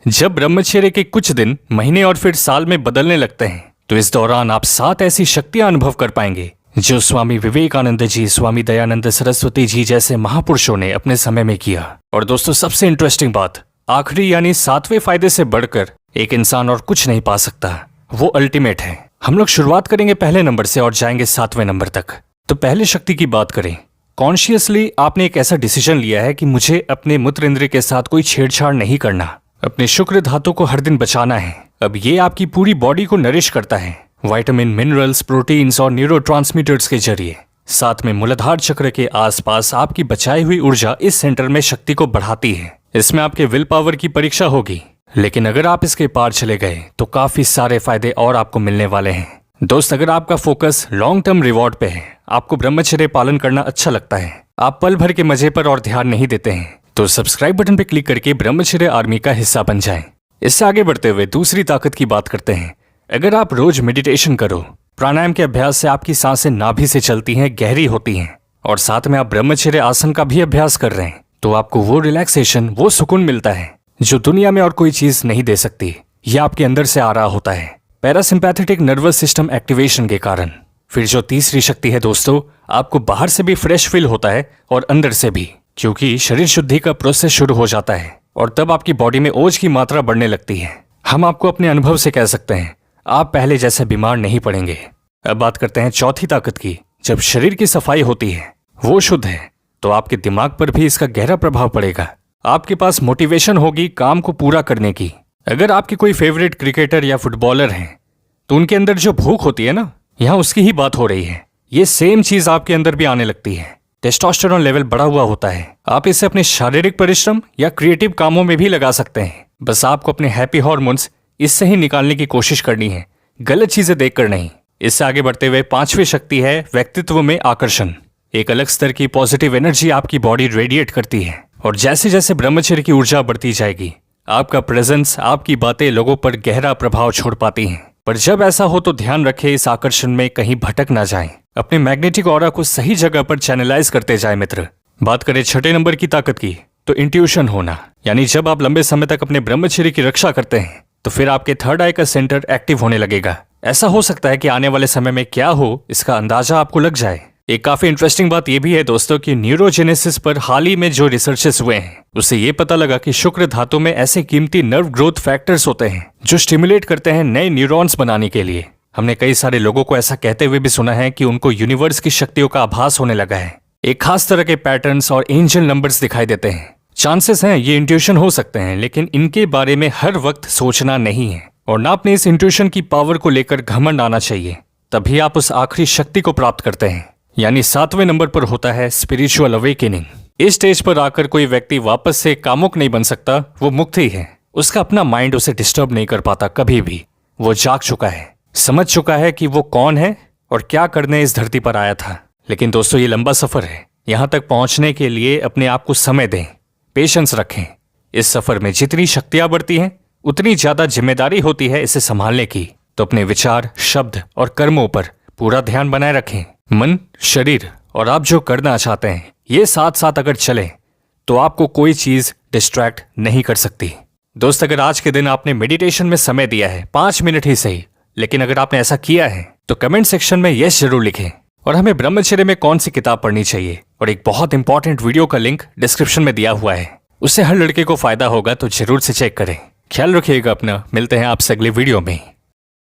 जब ब्रह्मचर्य के कुछ दिन, महीने और फिर साल में बदलने लगते हैं तो इस दौरान आप 7 ऐसी शक्तियां अनुभव कर पाएंगे जो स्वामी विवेकानंद जी, स्वामी दयानंद सरस्वती जी जैसे महापुरुषों ने अपने समय में किया। और दोस्तों, सबसे इंटरेस्टिंग बात, आखिरी यानी 7वें फायदे से बढ़कर एक इंसान और कुछ नहीं पा सकता, वो अल्टीमेट है। हम लोग शुरुआत करेंगे पहले नंबर से और जाएंगे 7वें नंबर तक। तो पहले शक्ति की बात करें। कॉन्शियसली आपने एक ऐसा डिसीजन लिया है कि मुझे अपने मूत्र इंद्रिय के साथ कोई छेड़छाड़ नहीं करना, अपने शुक्र धातु को हर दिन बचाना है। अब ये आपकी पूरी बॉडी को नरिश करता है विटामिन, मिनरल्स, प्रोटीन्स और न्यूरोट्रांसमीटर्स के जरिए। साथ में मूलाधार चक्र के आसपास आपकी बचाई हुई ऊर्जा इस सेंटर में शक्ति को बढ़ाती है। इसमें आपके विल पावर की परीक्षा होगी, लेकिन अगर आप इसके पार चले गए तो काफी सारे फायदे और आपको मिलने वाले हैं। दोस्त, अगर आपका फोकस लॉन्ग टर्म रिवॉर्ड पे है, आपको ब्रह्मचर्य पालन करना अच्छा लगता है, आप पल भर के मजे पर और ध्यान नहीं देते हैं, तो सब्सक्राइब बटन पे क्लिक करके ब्रह्मचर्य आर्मी का हिस्सा बन जाएं। इससे आगे बढ़ते हुए दूसरी ताकत की बात करते हैं। अगर आप रोज मेडिटेशन करो, प्राणायाम के अभ्यास से आपकी सांसें नाभि से चलती हैं, गहरी होती हैं, और साथ में आप ब्रह्मचर्य आसन का भी अभ्यास कर रहे हैं, तो आपको वो रिलैक्सेशन, वो सुकून मिलता है जो दुनिया में और कोई चीज नहीं दे सकती। ये आपके अंदर से आ रहा होता है, पैरासिम्पैथेटिक नर्वस सिस्टम एक्टिवेशन के कारण। फिर जो तीसरी शक्ति है दोस्तों, आपको बाहर से भी फ्रेश फील होता है और अंदर से भी, क्योंकि शरीर शुद्धि का प्रोसेस शुरू हो जाता है और तब आपकी बॉडी में ओज की मात्रा बढ़ने लगती है। हम आपको अपने अनुभव से कह सकते हैं, आप पहले जैसे बीमार नहीं पड़ेंगे। अब बात करते हैं चौथी ताकत की। जब शरीर की सफाई होती है, वो शुद्ध है, तो आपके दिमाग पर भी इसका गहरा प्रभाव पड़ेगा। आपके पास मोटिवेशन होगी काम को पूरा करने की। अगर आपके कोई फेवरेट क्रिकेटर या फुटबॉलर हैं, तो उनके अंदर जो भूख होती है ना, यहाँ उसकी ही बात हो रही है। ये सेम चीज आपके अंदर भी आने लगती है। टेस्टोस्टेरोन लेवल बढ़ा हुआ होता है। आप इसे अपने शारीरिक परिश्रम या क्रिएटिव कामों में भी लगा सकते हैं। बस आपको अपने हैप्पी हार्मोन्स इससे ही निकालने की कोशिश करनी है, गलत चीजें देखकर नहीं। इससे आगे बढ़ते हुए 5वीं शक्ति है व्यक्तित्व में आकर्षण। एक अलग स्तर की पॉजिटिव एनर्जी आपकी बॉडी रेडिएट करती है, और जैसे जैसे ब्रह्मचर्य की ऊर्जा बढ़ती जाएगी, आपका प्रेजेंस, आपकी बातें लोगों पर गहरा प्रभाव छोड़ पाती हैं। पर जब ऐसा हो तो ध्यान रखें इस आकर्षण में कहीं भटक ना जाएं। अपने मैग्नेटिक ऑरा को सही जगह पर चैनलाइज करते जाए मित्र। बात करें 6ठे नंबर की ताकत की, तो इंट्यूशन होना, यानी जब आप लंबे समय तक अपने ब्रह्मचर्य की रक्षा करते हैं, तो फिर आपके थर्ड आई का सेंटर एक्टिव होने लगेगा। ऐसा हो सकता है कि आने वाले समय में क्या हो इसका अंदाजा आपको लग जाए। एक काफी इंटरेस्टिंग बात यह भी है दोस्तों कि न्यूरोजेनेसिस पर हाल ही में जो रिसर्चेस हुए हैं, उससे ये पता लगा कि शुक्र धातु में ऐसे कीमती नर्व ग्रोथ फैक्टर्स होते हैं जो स्टिमुलेट करते हैं नए न्यूरॉन्स बनाने के लिए। हमने कई सारे लोगों को ऐसा कहते हुए भी सुना है कि उनको यूनिवर्स की शक्तियों का आभास होने लगा है। एक खास तरह के पैटर्न्स और एंजल नंबर्स दिखाई देते हैं। चांसेस हैं ये इंट्यूशन हो सकते हैं, लेकिन इनके बारे में हर वक्त सोचना नहीं है, और ना अपने इस इंट्यूशन की पावर को लेकर घमंड आना चाहिए। तभी आप उस आखिरी शक्ति को प्राप्त करते हैं। यानी 7वें नंबर पर होता है स्पिरिचुअल अवेकनिंग। इस स्टेज पर आकर कोई व्यक्ति वापस से कामुक नहीं बन सकता, वो मुक्त ही है। उसका अपना माइंड उसे डिस्टर्ब नहीं कर पाता कभी भी। वो जाग चुका है, समझ चुका है कि वो कौन है और क्या करने इस धरती पर आया था। लेकिन दोस्तों, ये लंबा सफर है। यहां तक पहुंचने के लिए अपने आप को समय दें, पेशेंस रखें। इस सफर में जितनी शक्तियां बढ़ती हैं, उतनी ज्यादा जिम्मेदारी होती है इसे संभालने की। तो अपने विचार, शब्द और कर्मों पर पूरा ध्यान बनाए रखें। मन, शरीर और आप जो करना चाहते हैं, ये साथ साथ अगर चले तो आपको कोई चीज डिस्ट्रैक्ट नहीं कर सकती। दोस्त, अगर आज के दिन आपने मेडिटेशन में समय दिया है, 5 मिनट ही सही, लेकिन अगर आपने ऐसा किया है तो कमेंट सेक्शन में यस जरूर लिखें। और हमें ब्रह्मचर्य में कौन सी किताब पढ़नी चाहिए, और एक बहुत इंपॉर्टेंट वीडियो का लिंक डिस्क्रिप्शन में दिया हुआ है, उससे हर लड़के को फायदा होगा, तो जरूर से चेक करें। ख्याल रखिएगा अपना। मिलते हैं आपसे अगले वीडियो में।